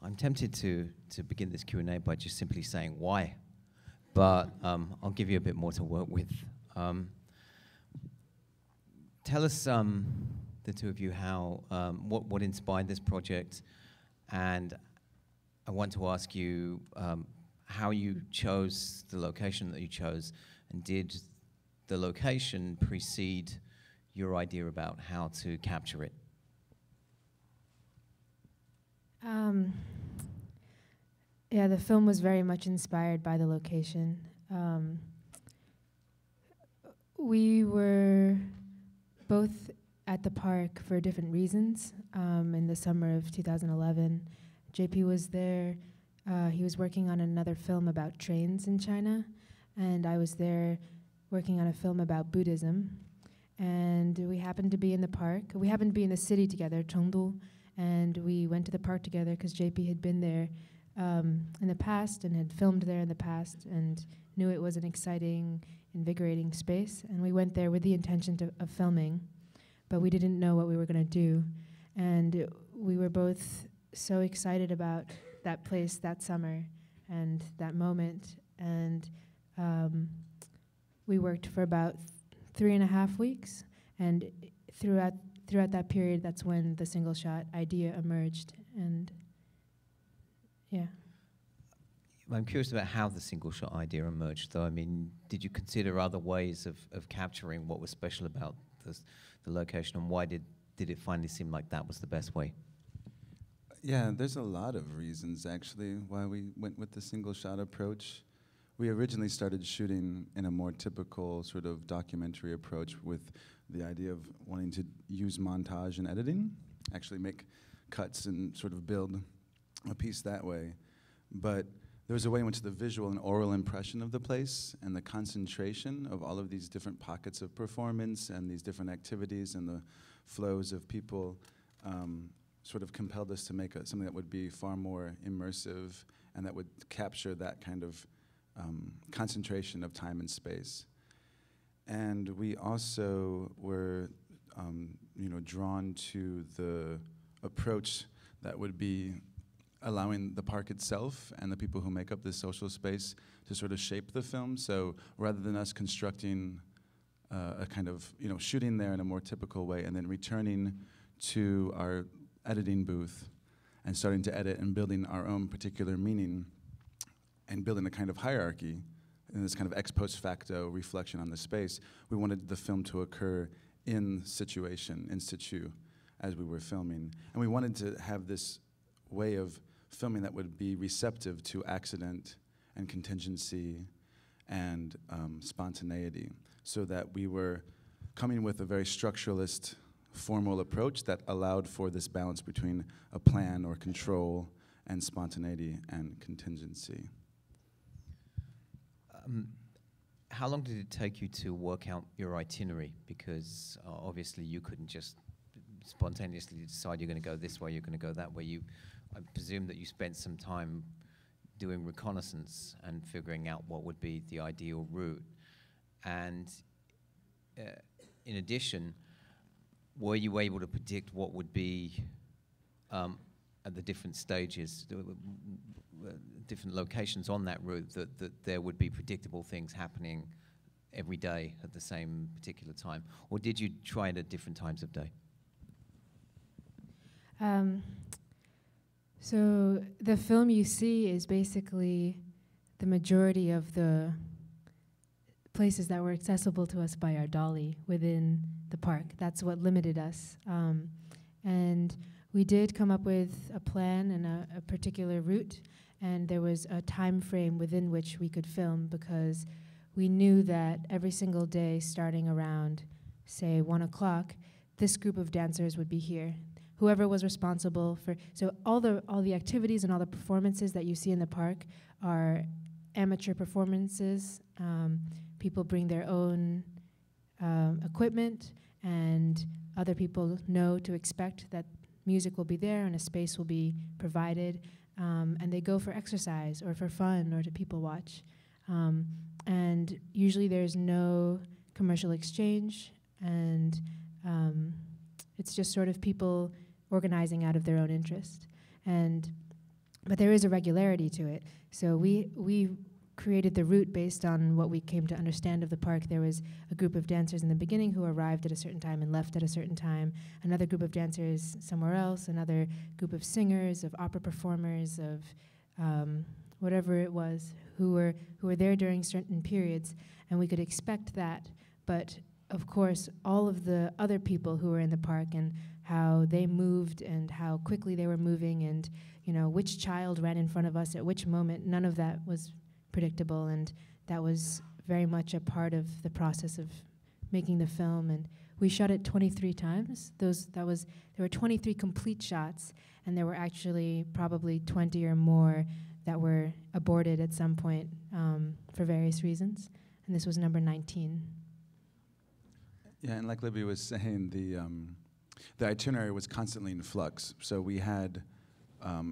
I'm tempted to begin this Q&A by just simply saying why, but I'll give you a bit more to work with. Tell us, the two of you, how what inspired this project, and I want to ask you how you chose the location that you chose, and did the location precede your idea about how to capture it? Yeah, the film was very much inspired by the location. We were both at the park for different reasons. In the summer of 2011, JP was there. He was working on another film about trains in China, and I was there working on a film about Buddhism. And we happened to be in the park. We happened to be in the city together, Chengdu, and we went to the park together because JP had been there in the past and had filmed there in the past and knew it was an exciting, invigorating space. And we went there with the intention of filming, but we didn't know what we were going to do. And we were both so excited about that place that summer and that moment. And we worked for about 3.5 weeks. And throughout that period, that's when the single shot idea emerged. And yeah. I'm curious about how the single shot idea emerged, though. I mean, did you consider other ways of capturing what was special about the location, and why did it finally seem like that was the best way? Yeah, there's a lot of reasons, actually, why we went with the single shot approach. We originally started shooting in a more typical sort of documentary approach with the idea of wanting to use montage and editing, actually make cuts and sort of build a piece that way. But there was a way in which the visual and oral impression of the place and the concentration of all of these different pockets of performance and these different activities and the flows of people sort of compelled us to make something that would be far more immersive and that would capture that kind of concentration of time and space. And we also were drawn to the approach that would be allowing the park itself and the people who make up this social space to sort of shape the film. So rather than us constructing a kind of, shooting there in a more typical way and then returning to our editing booth and starting to edit and building our own particular meaning and building a kind of hierarchy and this kind of ex post facto reflection on the space, we wanted the film to occur in situation, in situ, as we were filming. And we wanted to have this way of filming that would be receptive to accident and contingency and spontaneity, so that we were coming with a very structuralist, formal approach that allowed for this balance between a plan or control and spontaneity and contingency. How long did it take you to work out your itinerary? Because obviously you couldn't just spontaneously decide you're going to go this way, you're going to go that way. I presume that you spent some time doing reconnaissance and figuring out what would be the ideal route. And in addition, were you able to predict what would be at the different stages, different locations on that route, that there would be predictable things happening every day at the same particular time? Or did you try it at different times of day? So the film you see is basically the majority of the places that were accessible to us by our dolly within the park. That's what limited us. And we did come up with a plan and a particular route, and there was a time frame within which we could film, because we knew that every single day starting around, say, 1 o'clock, this group of dancers would be here. Whoever was responsible for, so all the activities and all the performances that you see in the park are amateur performances. People bring their own equipment, and other people know to expect that music will be there and a space will be provided, and they go for exercise or for fun or to people watch. And usually there's no commercial exchange, and it's just sort of people organizing out of their own interest. And but there is a regularity to it. So we created the route based on what we came to understand of the park. There was a group of dancers in the beginning who arrived at a certain time and left at a certain time, another group of dancers somewhere else, another group of singers, of opera performers, of whatever it was, who were there during certain periods, and we could expect that. But of course, all of the other people who were in the park and how they moved and how quickly they were moving and, you know, which child ran in front of us at which moment, none of that was predictable, and that was very much a part of the process of making the film. And we shot it 23 times. There were 23 complete shots, and there were actually probably 20 or more that were aborted at some point for various reasons, and this was number 19. Yeah, and like Libbie was saying, the itinerary was constantly in flux. So we had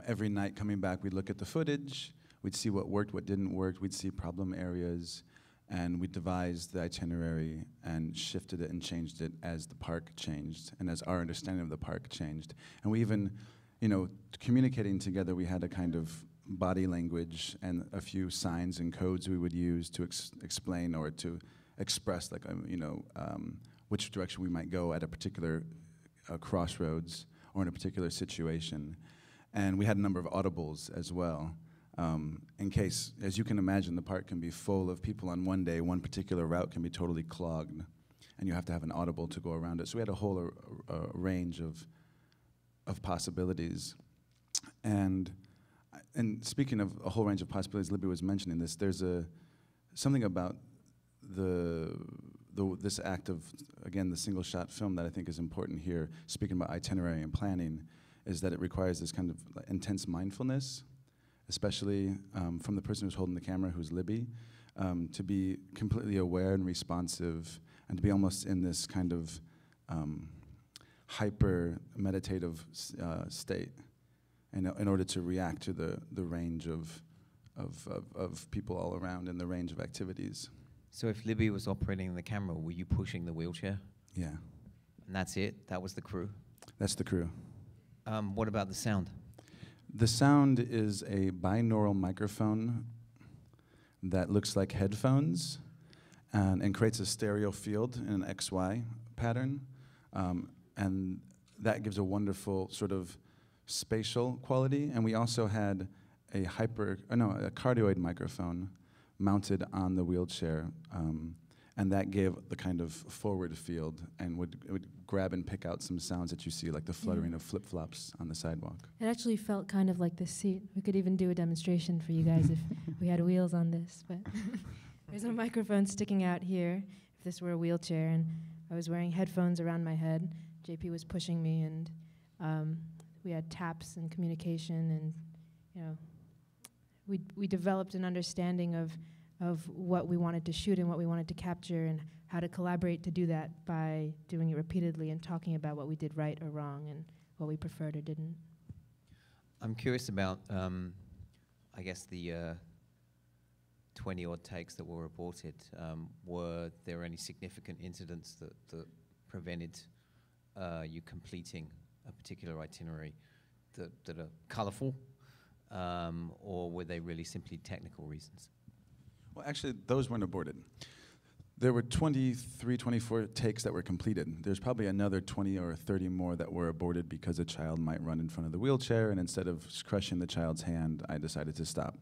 every night coming back, we'd look at the footage, we'd see what worked, what didn't work, we'd see problem areas, and we devised the itinerary and shifted it and changed it as the park changed and as our understanding of the park changed. And we even, you know, communicating together, we had a kind of body language and a few signs and codes we would use to explain or to express, like, you know, which direction we might go at a particular crossroads or in a particular situation. And we had a number of audibles as well, in case, as you can imagine, the park can be full of people on one day, one particular route can be totally clogged, and you have to have an audible to go around it. So we had a whole range of possibilities. And speaking of a whole range of possibilities, Libbie was mentioning this, there's something about this act of, again, the single shot film that I think is important here, speaking about itinerary and planning, is that it requires this kind of intense mindfulness, especially from the person who's holding the camera, who's Libbie, to be completely aware and responsive, and to be almost in this kind of hyper meditative state, in order to react to the range of people all around and the range of activities. So if Libbie was operating the camera, were you pushing the wheelchair? Yeah. And that's it? That was the crew? That's the crew. What about the sound? The sound is a binaural microphone that looks like headphones and creates a stereo field in an XY pattern. And that gives a wonderful sort of spatial quality. And we also had a cardioid microphone mounted on the wheelchair, and that gave the kind of forward field and would grab and pick out some sounds that you see, like the fluttering of flip-flops on the sidewalk. It actually felt kind of like this seat. We could even do a demonstration for you guys if we had wheels on this, but there's a microphone sticking out here if this were a wheelchair, and I was wearing headphones around my head. JP was pushing me, and we had taps and communication, and, you know, we developed an understanding of what we wanted to shoot and what we wanted to capture and how to collaborate to do that by doing it repeatedly and talking about what we did right or wrong and what we preferred or didn't. I'm curious about, I guess, the 20-odd takes that were reported. Were there any significant incidents that prevented you completing a particular itinerary that are colorful? Or were they really simply technical reasons? Well, actually, those weren't aborted. There were 23, 24 takes that were completed. There's probably another 20 or 30 more that were aborted because a child might run in front of the wheelchair, and instead of crushing the child's hand, I decided to stop.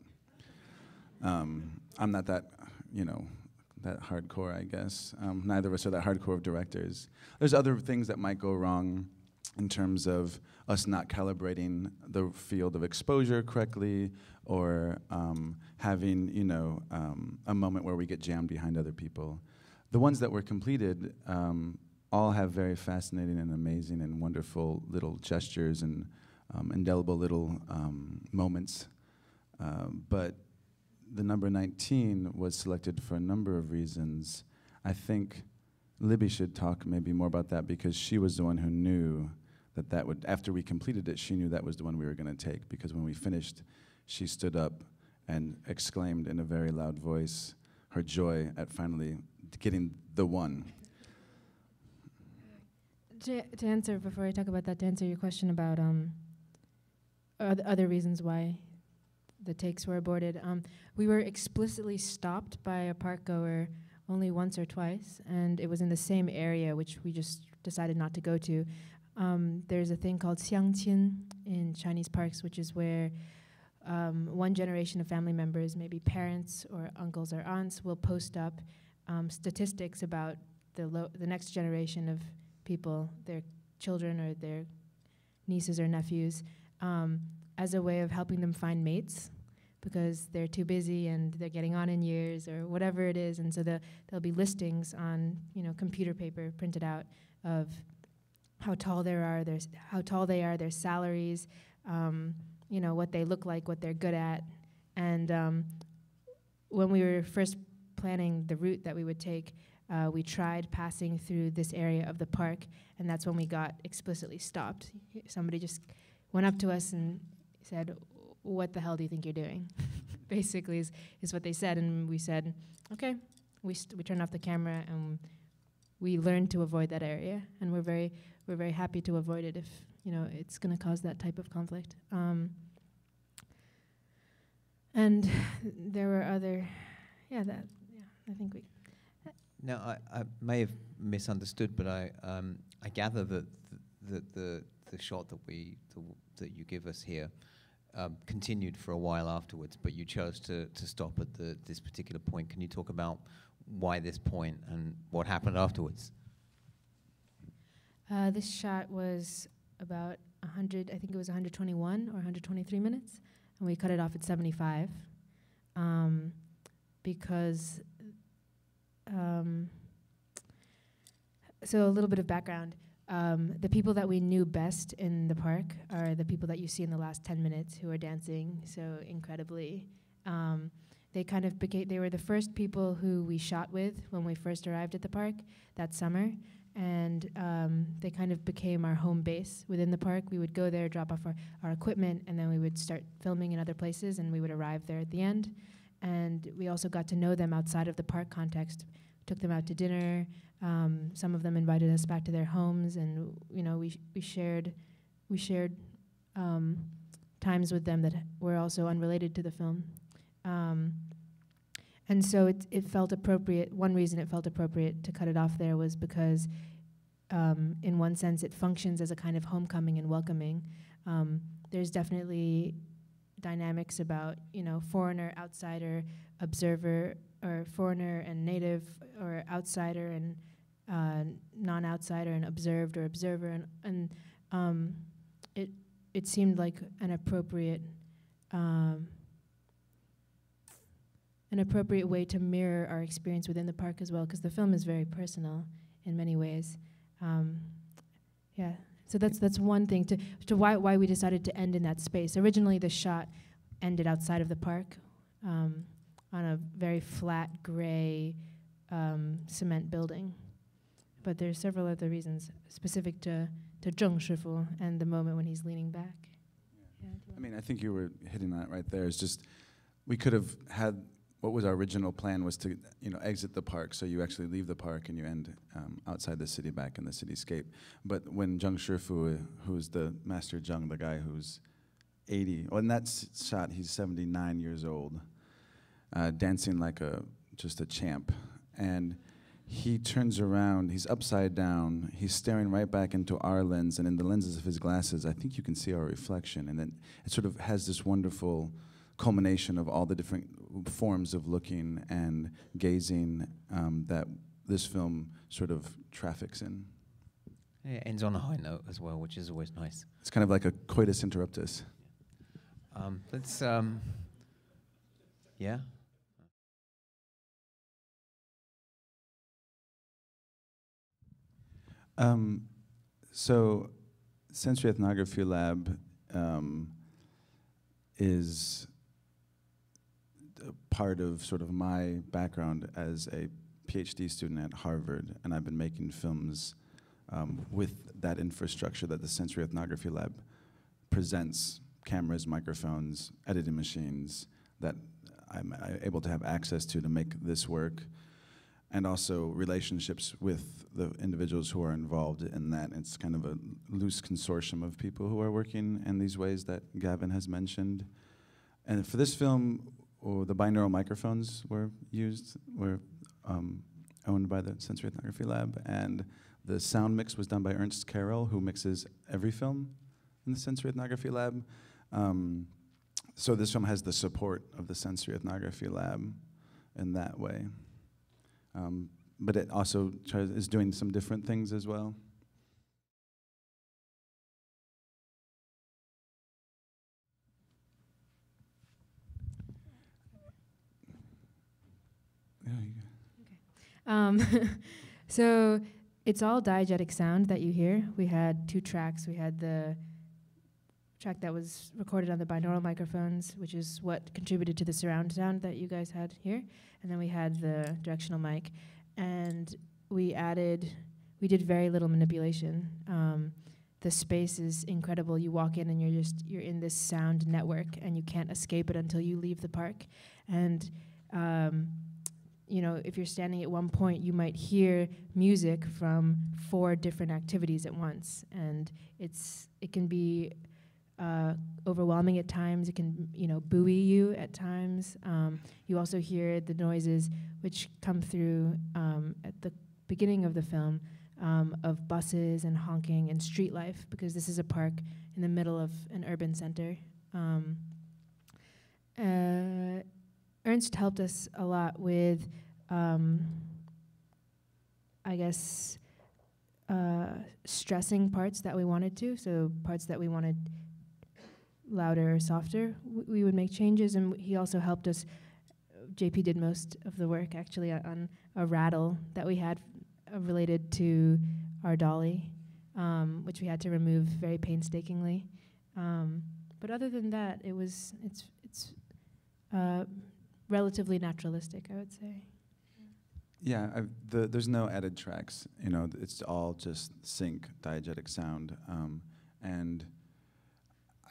I'm not that, that hardcore, I guess. Neither of us are that hardcore of directors. There's other things that might go wrong in terms of us not calibrating the field of exposure correctly, or having, a moment where we get jammed behind other people. The ones that were completed all have very fascinating and amazing and wonderful little gestures and indelible little moments. But the number 19 was selected for a number of reasons. I think Libbie should talk maybe more about that, because she was the one who knew that would, after we completed it, she knew that was the one we were going to take, because when we finished, she stood up and exclaimed in a very loud voice her joy at finally getting the one. To answer, before I talk about that, to answer your question about other reasons why the takes were aborted. We were explicitly stopped by a park goer only once or twice, and it was in the same area, which we just decided not to go to. There's a thing called xiangqin in Chinese parks, which is where one generation of family members, maybe parents or uncles or aunts, will post up statistics about the next generation of people, their children or their nieces or nephews, as a way of helping them find mates, because they're too busy and they're getting on in years or whatever it is. And so there'll be listings on, computer paper printed out of how tall they are, their salaries, what they look like, what they're good at. And when we were first planning the route that we would take, we tried passing through this area of the park, and that's when we got explicitly stopped. Somebody just went up to us and said, "What the hell do you think you're doing?" Basically is what they said, and we said, "Okay." We turned off the camera, and we learned to avoid that area, and we're very happy to avoid it if it's going to cause that type of conflict. And there were other, I think we. Now, I may have misunderstood, but I gather that the shot that you give us here continued for a while afterwards, but you chose to stop at this particular point. Can you talk about why this point and what happened afterwards? This shot was about 100, I think it was 121 or 123 minutes, and we cut it off at 75 because. So a little bit of background. The people that we knew best in the park are the people that you see in the last 10 minutes who are dancing so incredibly. They were the first people who we shot with when we first arrived at the park that summer, and they kind of became our home base within the park. We would go there, drop off our equipment, and then we would start filming in other places, and we would arrive there at the end. And we also got to know them outside of the park context. Took them out to dinner. Some of them invited us back to their homes, and we shared times with them that were also unrelated to the film. And so it felt appropriate. One reason it felt appropriate to cut it off there was because, in one sense, it functions as a kind of homecoming and welcoming. There's definitely dynamics about foreigner, outsider, observer, or foreigner and native, or outsider and non-outsider, and observed or observer, and it seemed like an appropriate way to mirror our experience within the park as well, because the film is very personal in many ways. So that's one thing to why we decided to end in that space. Originally, the shot ended outside of the park on a very flat, gray cement building. But there's several other reasons specific to Zheng Shifu and the moment when he's leaning back. I think you were hitting that right there. It's just we could have had what was our original plan was to exit the park, so you actually leave the park and you end outside the city, back in the cityscape. But when Zheng Shifu, who's the Master Zheng, the guy who's 80, in that shot he's 79 years old, dancing like just a champ, and he turns around, he's upside down, he's staring right back into our lens, and in the lenses of his glasses, I think you can see our reflection, and then it sort of has this wonderful culmination of all the different forms of looking and gazing that this film sort of traffics in. Yeah, it ends on a high note as well, which is always nice. It's kind of like a coitus interruptus. Yeah. So, Sensory Ethnography Lab is part of sort of my background as a PhD student at Harvard, and I've been making films with that infrastructure that the Sensory Ethnography Lab presents: cameras, microphones, editing machines that I'm able to have access to make this work, and also relationships with the individuals who are involved in that. It's kind of a loose consortium of people who are working in these ways that Gavin has mentioned. And for this film, the binaural microphones were used, owned by the Sensory Ethnography Lab, and the sound mix was done by Ernst Carroll, who mixes every film in the Sensory Ethnography Lab. So this film has the support of the Sensory Ethnography Lab in that way. But it also is doing some different things as well. So it's all diegetic sound that you hear. We had 2 tracks. We had the track that was recorded on the binaural microphones, which is what contributed to the surround sound that you guys had here. And then we had the directional mic. And we did very little manipulation. The space is incredible. You walk in and you're in this sound network, and you can't escape it until you leave the park. And you know, if you're standing at one point, you might hear music from 4 different activities at once, and it can be overwhelming at times. It can, you know, buoy you at times. You also hear the noises which come through at the beginning of the film of buses and honking and street life, because this is a park in the middle of an urban center. Ernst helped us a lot with, I guess, stressing parts that we wanted to. So parts that we wanted louder or softer, we would make changes. And he also helped us. JP did most of the work, actually, on a rattle that we had related to our dolly, which we had to remove very painstakingly. But other than that, it's relatively naturalistic, I would say. Yeah, there's no added tracks. You know, it's all just sync diegetic sound, and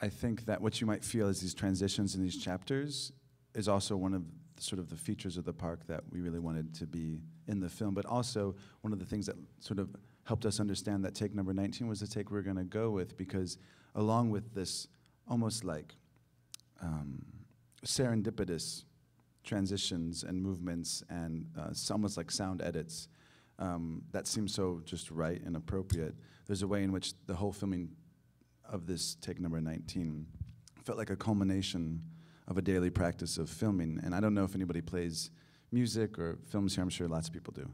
I think that what you might feel as these transitions in these chapters is also one of sort of the features of the park that we really wanted to be in the film, but also one of the things that sort of helped us understand that take number 19 was the take we're going to go with, because along with this almost like serendipitous transitions and movements and almost like sound edits that seem so just right and appropriate, there's a way in which the whole filming of this take number 19 felt like a culmination of a daily practice of filming. And I don't know if anybody plays music or films here. I'm sure lots of people do.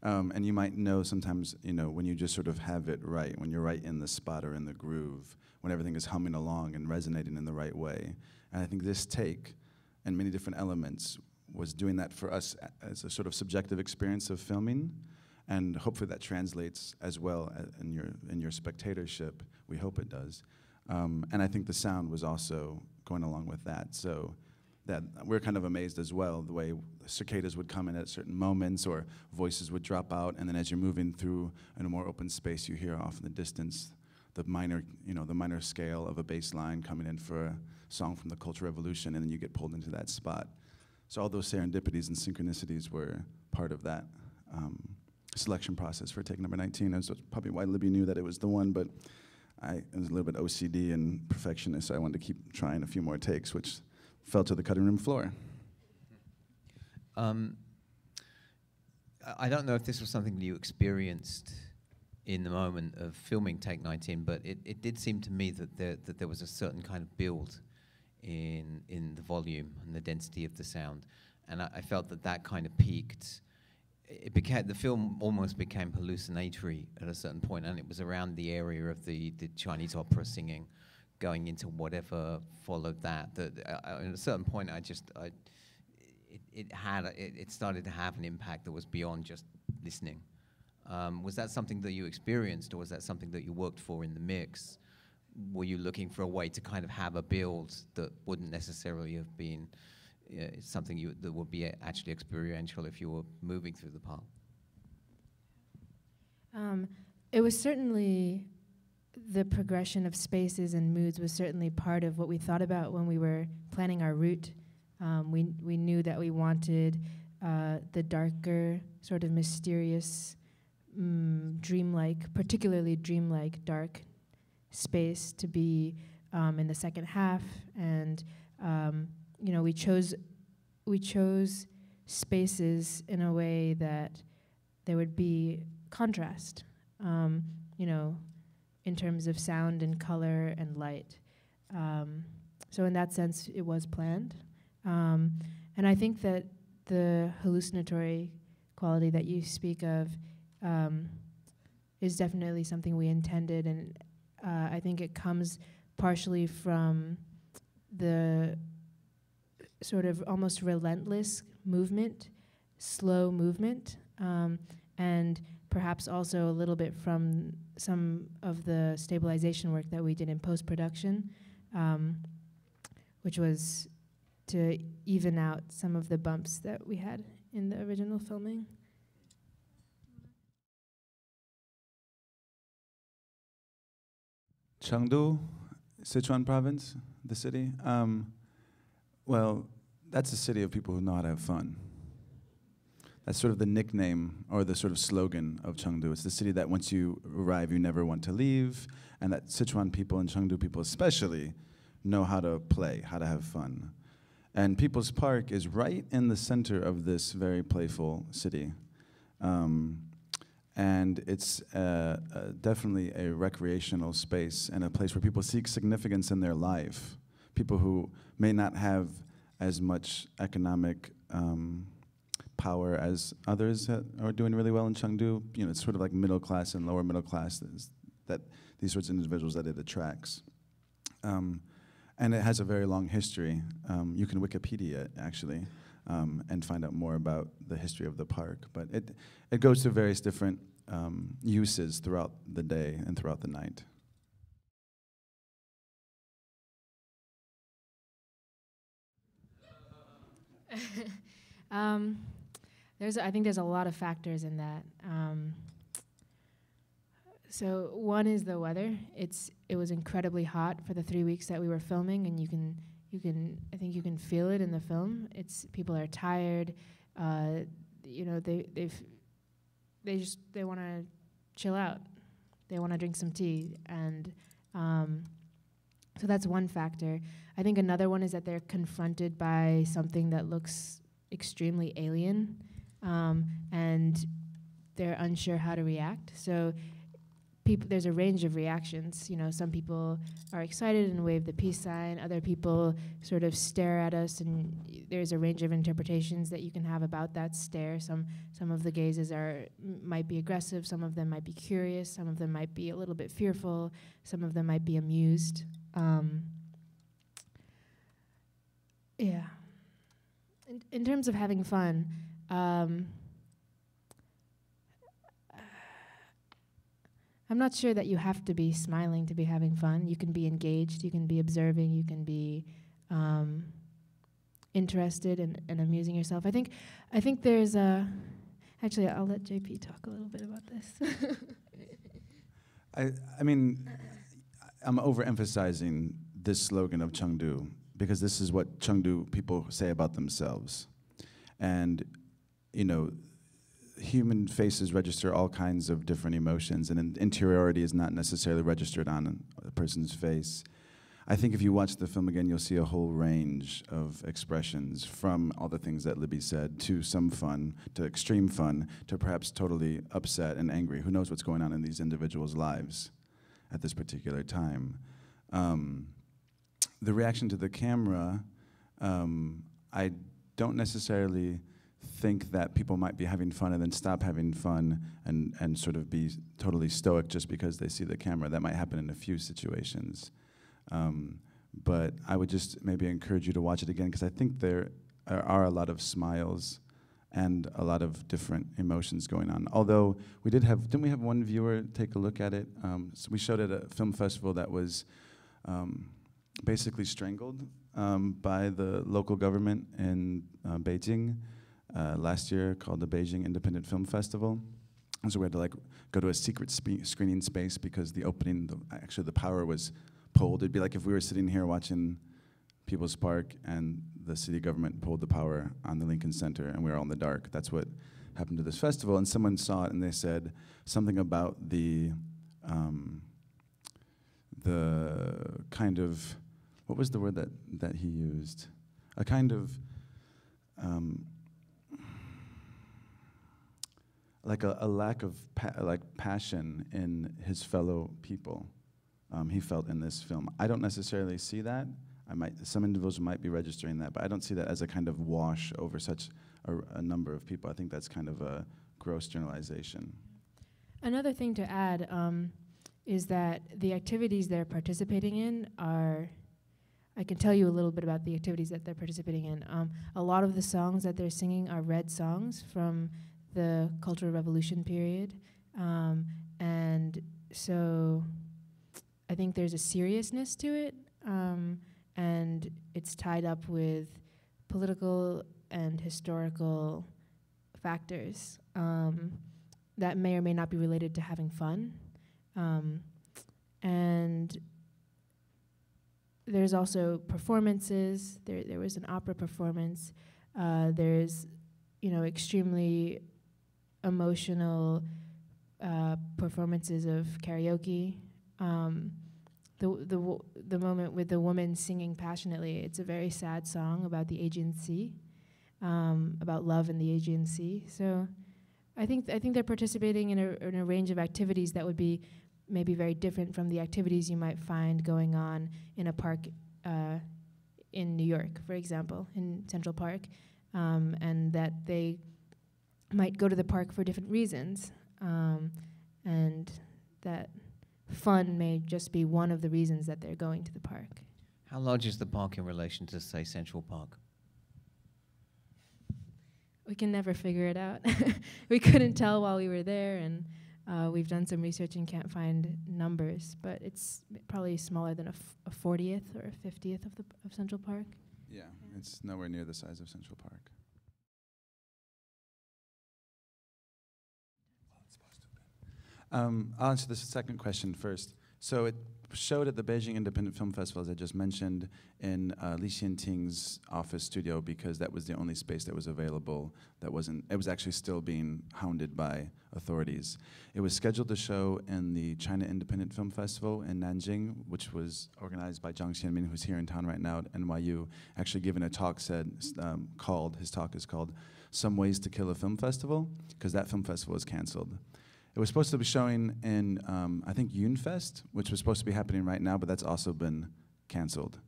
And you might know sometimes, you know, when you just sort of have it right, when you're right in the spot or in the groove, when everything is humming along and resonating in the right way. And I think this take and many different elements was doing that for us as a sort of subjective experience of filming. And hopefully that translates as well in your spectatorship. We hope it does. And I think the sound was also going along with that. So that we're kind of amazed as well, the way cicadas would come in at certain moments or voices would drop out, and then as you're moving through in a more open space, you hear off in the distance the minor scale of a bass line coming in for a song from the Cultural Revolution, and then you get pulled into that spot. So all those serendipities and synchronicities were part of that selection process for take number 19. And so it's probably why Libbie knew that it was the one, but I was a little bit OCD and perfectionist, so I wanted to keep trying a few more takes, which fell to the cutting room floor. I don't know if this was something that you experienced in the moment of filming Take 19, but it did seem to me that there was a certain kind of build in the volume and the density of the sound, and I felt that kind of peaked. The film almost became hallucinatory at a certain point, and it was around the area of the Chinese opera singing, going into whatever followed that. At a certain point, it started to have an impact that was beyond just listening. Was that something that you experienced, or was that something that you worked for in the mix? Were you looking for a way to kind of have a build that wouldn't necessarily have been something that would be actually experiential if you were moving through the park? It was certainly, the progression of spaces and moods was certainly part of what we thought about when we were planning our route. We knew that we wanted the darker, sort of mysterious, dreamlike, particularly dreamlike dark space to be in the second half, and you know, we chose spaces in a way that there would be contrast, you know, in terms of sound and color and light. So in that sense, it was planned. And I think that the hallucinatory quality that you speak of is definitely something we intended, and I think it comes partially from the sort of almost relentless movement, slow movement, and perhaps also a little bit from some of the stabilization work that we did in post-production, which was to even out some of the bumps that we had in the original filming. Chengdu, Sichuan province, the city. Well, that's a city of people who know how to have fun. That's sort of the nickname or the sort of slogan of Chengdu. It's the city that once you arrive, you never want to leave, and that Sichuan people and Chengdu people especially know how to play, how to have fun. And People's Park is right in the center of this very playful city. And it's definitely a recreational space and a place where people seek significance in their life. People who may not have as much economic power as others that are doing really well in Chengdu. You know, it's sort of like middle class and lower middle class that these sorts of individuals that it attracts. And it has a very long history. You can Wikipedia it, actually, and find out more about the history of the park. But it goes through various different uses throughout the day and throughout the night. I think there's a lot of factors in that. So one is the weather. It was incredibly hot for the 3 weeks that we were filming, and I think you can feel it in the film. People are tired. You know, they want to chill out. They want to drink some tea, and so that's one factor. I think another one is that they're confronted by something that looks extremely alien, and they're unsure how to react. So there's a range of reactions. You know, some people are excited and wave the peace sign. Other people sort of stare at us, and there's a range of interpretations that you can have about that stare. Some of the gazes might be aggressive. Some of them might be curious. Some of them might be a little bit fearful. Some of them might be amused. Yeah. In terms of having fun, I'm not sure that you have to be smiling to be having fun. You can be engaged, you can be observing, you can be interested and amusing yourself. I think there's actually, I'll let JP talk a little bit about this. I mean, I'm overemphasizing this slogan of Chengdu because this is what Chengdu people say about themselves. And, you know, human faces register all kinds of different emotions, and interiority is not necessarily registered on a person's face. I think if you watch the film again, you'll see a whole range of expressions, from all the things that Libbie said, to some fun, to extreme fun, to perhaps totally upset and angry. Who knows what's going on in these individuals' lives at this particular time. The reaction to the camera, I don't necessarily think that people might be having fun and then stop having fun and sort of be totally stoic just because they see the camera. That might happen in a few situations. But I would just maybe encourage you to watch it again, because I think there are a lot of smiles and a lot of different emotions going on. Although we didn't we have one viewer take a look at it? So we showed it at a film festival that was basically strangled by the local government in Beijing last year, called the Beijing Independent Film Festival. And so we had to go to a secret screening space because the opening, actually the power was pulled. It'd be like if we were sitting here watching People's Park and the city government pulled the power on the Lincoln Center and we were all in the dark. That's what happened to this festival. And someone saw it and they said something about the kind of, what was the word that he used? a kind of like a lack of passion in his fellow people. He felt in this film. I don't necessarily see that. Some individuals might be registering that, but I don't see that as a kind of wash over such a number of people. I think that's kind of a gross generalization. Another thing to add is that the activities they're participating in are, I can tell you a little bit about the activities that they're participating in. A lot of the songs that they're singing are read songs from the Cultural Revolution period. And so I think there's a seriousness to it, and it's tied up with political and historical factors that may or may not be related to having fun. And there's also performances. There was an opera performance. There's, extremely emotional performances of karaoke. The moment with the woman singing passionately, it's a very sad song about the Aegean Sea, about love in the Aegean Sea. So I think they're participating in a range of activities that would be maybe very different from the activities you might find going on in a park in New York, for example, in Central Park, and that they might go to the park for different reasons, and that fun may just be one of the reasons that they're going to the park. How large is the park in relation to, say, Central Park? We can never figure it out. We couldn't tell while we were there, and we've done some research and can't find numbers, but it's probably smaller than a 40th or a 50th of Central Park. Yeah, it's nowhere near the size of Central Park. I'll answer the second question first. So it showed at the Beijing Independent Film Festival, as I just mentioned, in Li Xianting's office studio, because that was the only space that was available. It was actually still being hounded by authorities. It was scheduled to show in the China Independent Film Festival in Nanjing, which was organized by Zhang Xianmin, who's here in town right now at NYU, actually giving a talk his talk is called Some Ways to Kill a Film Festival, because that film festival was canceled. It was supposed to be showing in, I think, Yunfest, which was supposed to be happening right now, but that's also been canceled.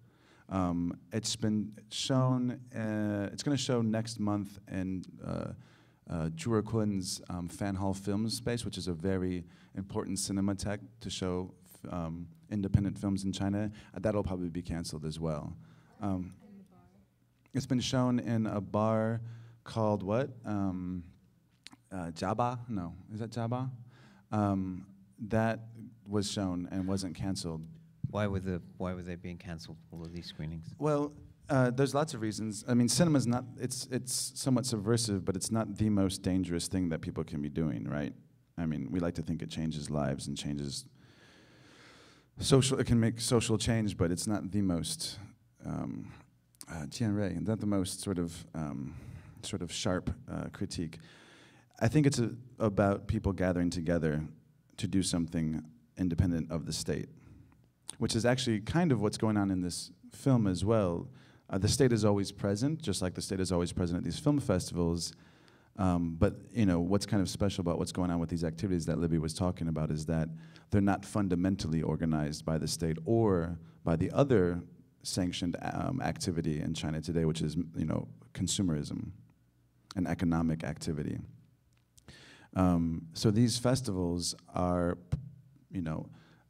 It's been shown, it's going to show next month in Zhuge Kun's Fan Hall Film Space, which is a very important cinematheque to show independent films in China. That'll probably be canceled as well. It's been shown in a bar called what? Jaba? No, is that Jaba? That was shown and wasn't canceled. Why were they being canceled, all of these screenings? Well, there's lots of reasons. I mean, cinema's not, it's somewhat subversive, but it's not the most dangerous thing that people can be doing, right? I mean, we like to think it changes lives and changes it can make social change, but it's not the most, not the most sort of sharp critique. I think it's about people gathering together to do something independent of the state, which is actually kind of what's going on in this film as well. The state is always present, just like the state is always present at these film festivals. But what's kind of special about what's going on with these activities that Libbie was talking about is that they're not fundamentally organized by the state or by the other sanctioned activity in China today, which is consumerism and economic activity. So these festivals are,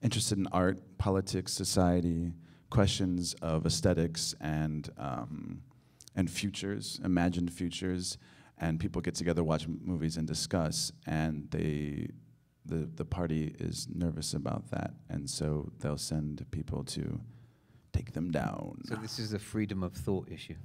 interested in art, politics, society, questions of aesthetics and futures, imagined futures, and people get together, watch movies, and discuss. And the party is nervous about that, and so they'll send people to take them down. So this is a freedom of thought issue.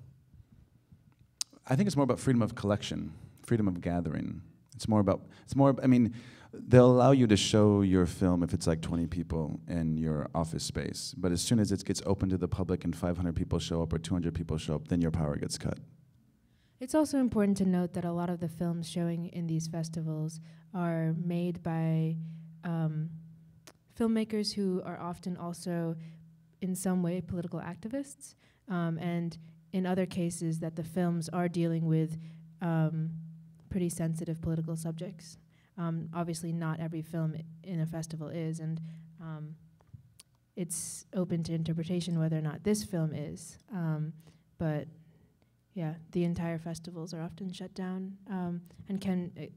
I think it's more about freedom of collection, freedom of gathering. I mean, they'll allow you to show your film if it's like 20 people in your office space, but as soon as it gets open to the public and 500 people show up or 200 people show up, then your power gets cut. It's also important to note that a lot of the films showing in these festivals are made by filmmakers who are often also in some way political activists, and in other cases that the films are dealing with pretty sensitive political subjects. Obviously, not every film in a festival is, and it's open to interpretation whether or not this film is. But yeah, the entire festivals are often shut down, and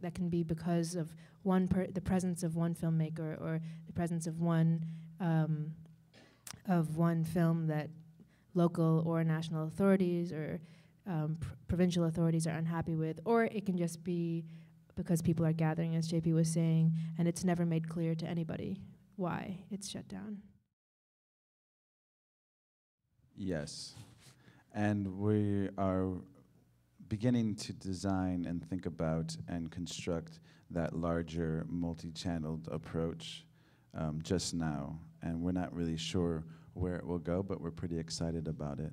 that can be because of the presence of one filmmaker or the presence of one film that local or national authorities or provincial authorities are unhappy with, or it can just be because people are gathering, as JP was saying, and it's never made clear to anybody why it's shut down. Yes. And we are beginning to design and think about and construct that larger multi-channeled approach just now. And we're not really sure where it will go, but we're pretty excited about it.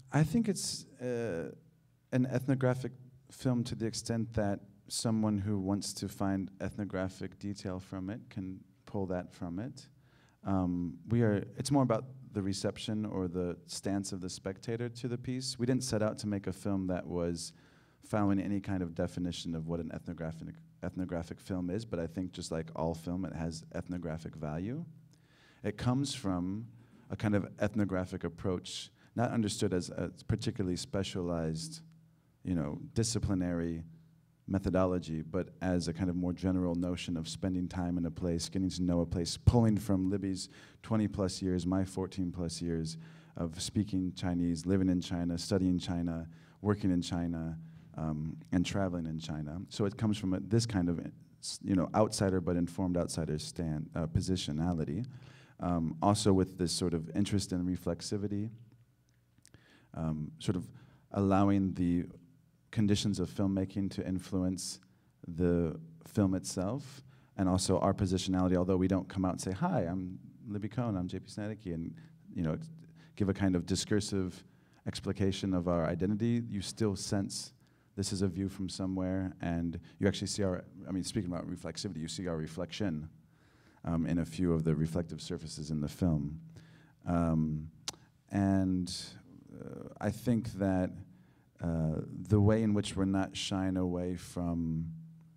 I think it's an ethnographic film to the extent that someone who wants to find ethnographic detail from it can pull that from it. It's more about the reception or the stance of the spectator to the piece. We didn't set out to make a film that was following any kind of definition of what an ethnographic film is, but I think just like all film, it has ethnographic value. It comes from a kind of ethnographic approach, not understood as a particularly specialized, disciplinary methodology, but as a kind of more general notion of spending time in a place, getting to know a place, pulling from Libbie's 20 plus years, my 14 plus years of speaking Chinese, living in China, studying China, working in China, and traveling in China. So it comes from this kind of, outsider but informed outsider positionality. Also with this sort of interest in reflexivity, sort of allowing the conditions of filmmaking to influence the film itself, and also our positionality, although we don't come out and say, hi, I'm Libbie Cohn, I'm J.P. Sniadecki, and give a kind of discursive explication of our identity, you still sense this is a view from somewhere, and you actually see speaking about reflexivity, you see our reflection in a few of the reflective surfaces in the film. I think that the way in which we're not shying away from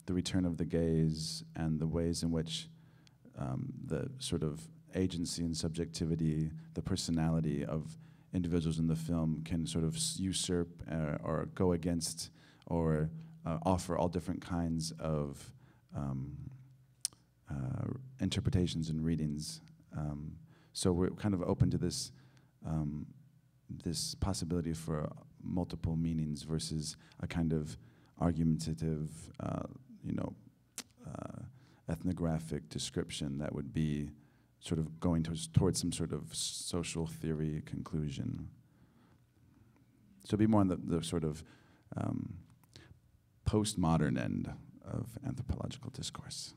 the return of the gaze and the ways in which the sort of agency and subjectivity, the personality of individuals in the film can sort of usurp or go against or offer all different kinds of interpretations and readings. So we're kind of open to this this possibility for multiple meanings versus a kind of argumentative, ethnographic description that would be sort of going towards some sort of social theory conclusion. So it'd be more on the sort of postmodern end of anthropological discourse.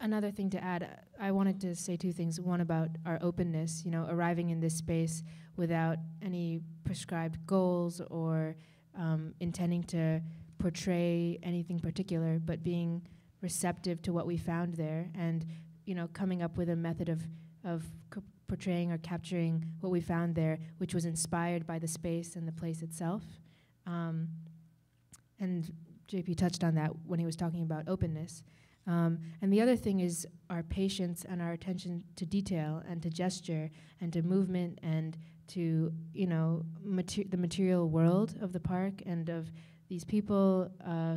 Another thing to add, I wanted to say two things. One about our openness, arriving in this space without any prescribed goals or intending to portray anything particular, but being receptive to what we found there and, coming up with a method of portraying or capturing what we found there, which was inspired by the space and the place itself. And JP touched on that when he was talking about openness. And the other thing is our patience and our attention to detail and to gesture and to movement and to, the material world of the park and of these people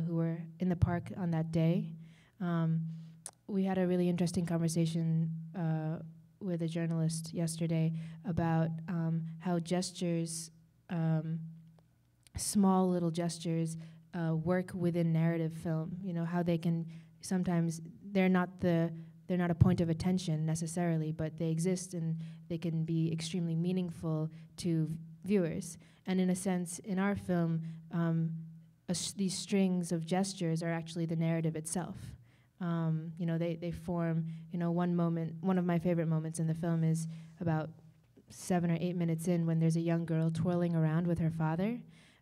who were in the park on that day. We had a really interesting conversation with a journalist yesterday about how gestures, small little gestures, work within narrative film. How they can sometimes they're not a point of attention necessarily, but they exist and they can be extremely meaningful to viewers. And in a sense, in our film, these strings of gestures are actually the narrative itself. They form. One of my favorite moments in the film is about 7 or 8 minutes in when there's a young girl twirling around with her father.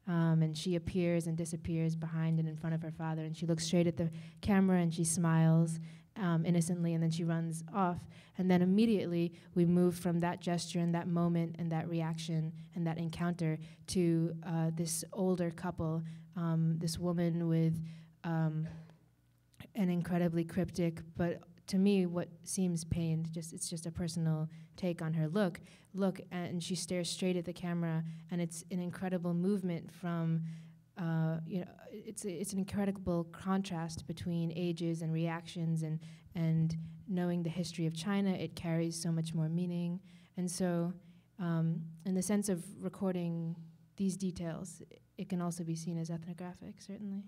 And she appears and disappears behind and in front of her father. And she looks straight at the camera and she smiles innocently, and then she runs off. And then immediately we move from that gesture and that moment and that reaction and that encounter to this older couple, this woman with an incredibly cryptic, but to me what seems pained, it's just a personal take on her look, and she stares straight at the camera, and it's an incredible movement from, it's an incredible contrast between ages and reactions, and knowing the history of China, it carries so much more meaning. And so in the sense of recording these details, it can also be seen as ethnographic, certainly.